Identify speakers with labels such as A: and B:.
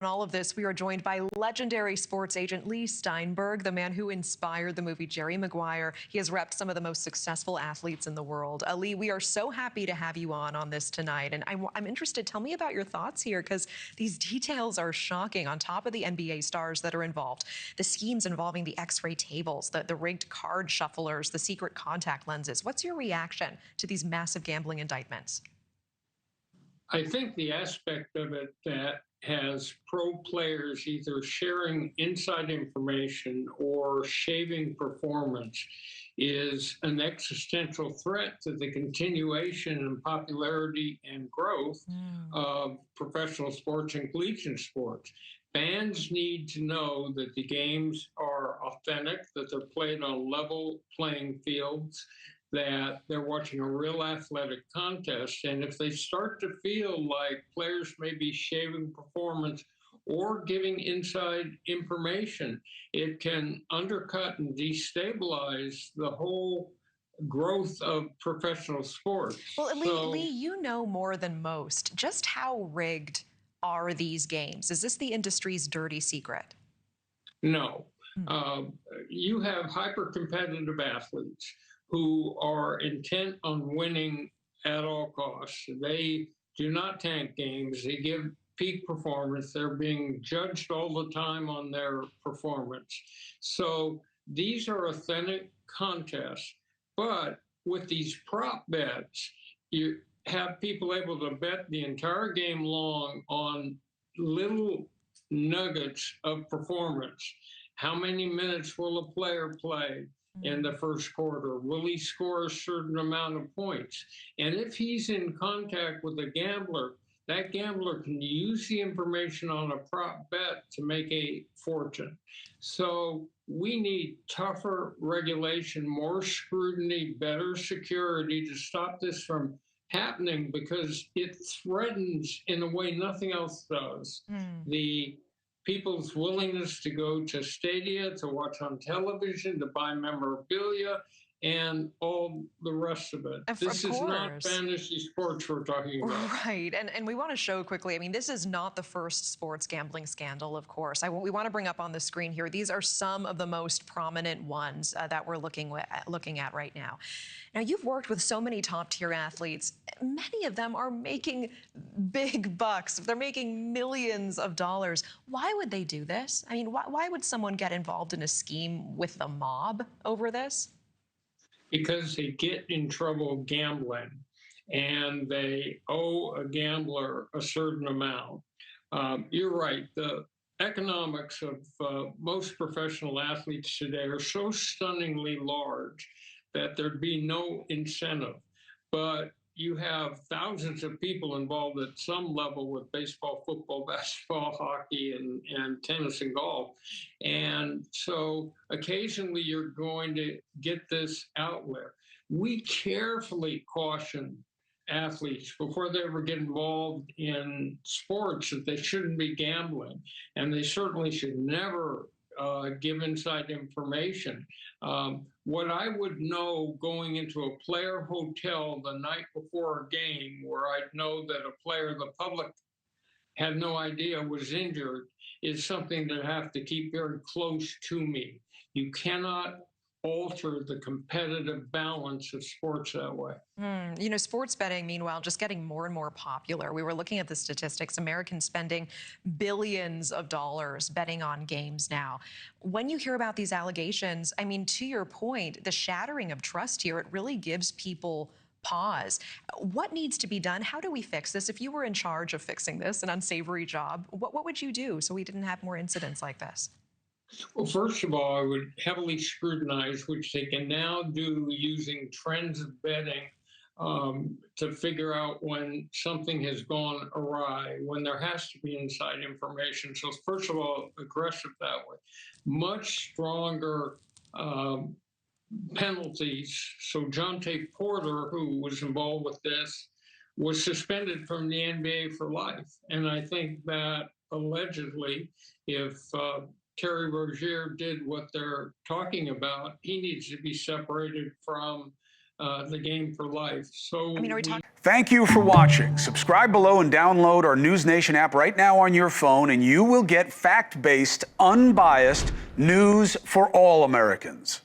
A: In all of this, we are joined by legendary sports agent Leigh Steinberg, the man who inspired the movie Jerry Maguire. He has repped some of the most successful athletes in the world. Leigh, we are so happy to have you on this tonight. And I'm interested, tell me about your thoughts here, because these details are shocking. On top of the NBA stars that are involved, the schemes involving the X-ray tables, the rigged card shufflers, the secret contact lenses. What's your reaction to these massive gambling indictments?
B: I think the aspect of it that has pro players either sharing inside information or shaving performance is an existential threat to the continuation and popularity and growth of professional sports and collegiate sports. Fans need to know that the games are authentic, that they're played on level playing fields, that they're watching a real athletic contest. And if they start to feel like players may be shaving performance or giving inside information, it can undercut and destabilize the whole growth of professional sports.
A: Well, Leigh, you know more than most. Just how rigged are these games? Is this the industry's dirty secret?
B: No. You have hyper-competitive athletes who are intent on winning at all costs. They do not tank games. They give peak performance. They're being judged all the time on their performance. So these are authentic contests. But with these prop bets, you have people able to bet the entire game long on little nuggets of performance. How many minutes will a player play in the first quarter? Will he score a certain amount of points? And if he's in contact with a gambler, that gambler can use the information on a prop bet to make a fortune. So we need tougher regulation, more scrutiny, better security to stop this from happening, because it threatens in a way nothing else does the people's willingness to go to stadia, to watch on television, to buy memorabilia, and all the rest of it. This is not fantasy sports we're talking about.
A: Right. And we want to show quickly, I mean, this is not the first sports gambling scandal, of course. We want to bring up on the screen here, these are some of the most prominent ones that we're looking at right now. Now, you've worked with so many top-tier athletes. Many of them are making big bucks. They're making millions of dollars. Why would they do this? I mean, why would someone get involved in a scheme with the mob over this?
B: Because they get in trouble gambling and they owe a gambler a certain amount. You're right. The economics of most professional athletes today are so stunningly large that there'd be no incentive. But you have thousands of people involved at some level with baseball, football, basketball, hockey, and tennis and golf. And so occasionally you're going to get this outlet. We carefully caution athletes before they ever get involved in sports that they shouldn't be gambling, and they certainly should never give inside information. What I would know going into a player hotel the night before a game, where I'd know that a player the public had no idea was injured, is something that I have to keep very close to me. You cannot alter the competitive balance of sports that way.
A: You know, sports betting, meanwhile, just getting more and more popular. We were looking at the statistics, Americans spending billions of dollars betting on games now. When you hear about these allegations, I mean, to your point, the shattering of trust here, it really gives people pause. What needs to be done? How do we fix this? If you were in charge of fixing this, an unsavory job, what would you do so we didn't have more incidents like this?
B: Well, first of all, I would heavily scrutinize, which they can now do using trends of betting to figure out when something has gone awry, when there has to be inside information. So first of all, aggressive that way. Much stronger penalties. So Jonte Porter, who was involved with this, was suspended from the NBA for life. And I think that allegedly, if Terry Rozier did what they're talking about, he needs to be separated from the game for life. So
A: I mean, are we talking?
C: Thank you for watching. Subscribe below and download our NewsNation app right now on your phone, and you will get fact-based, unbiased news for all Americans.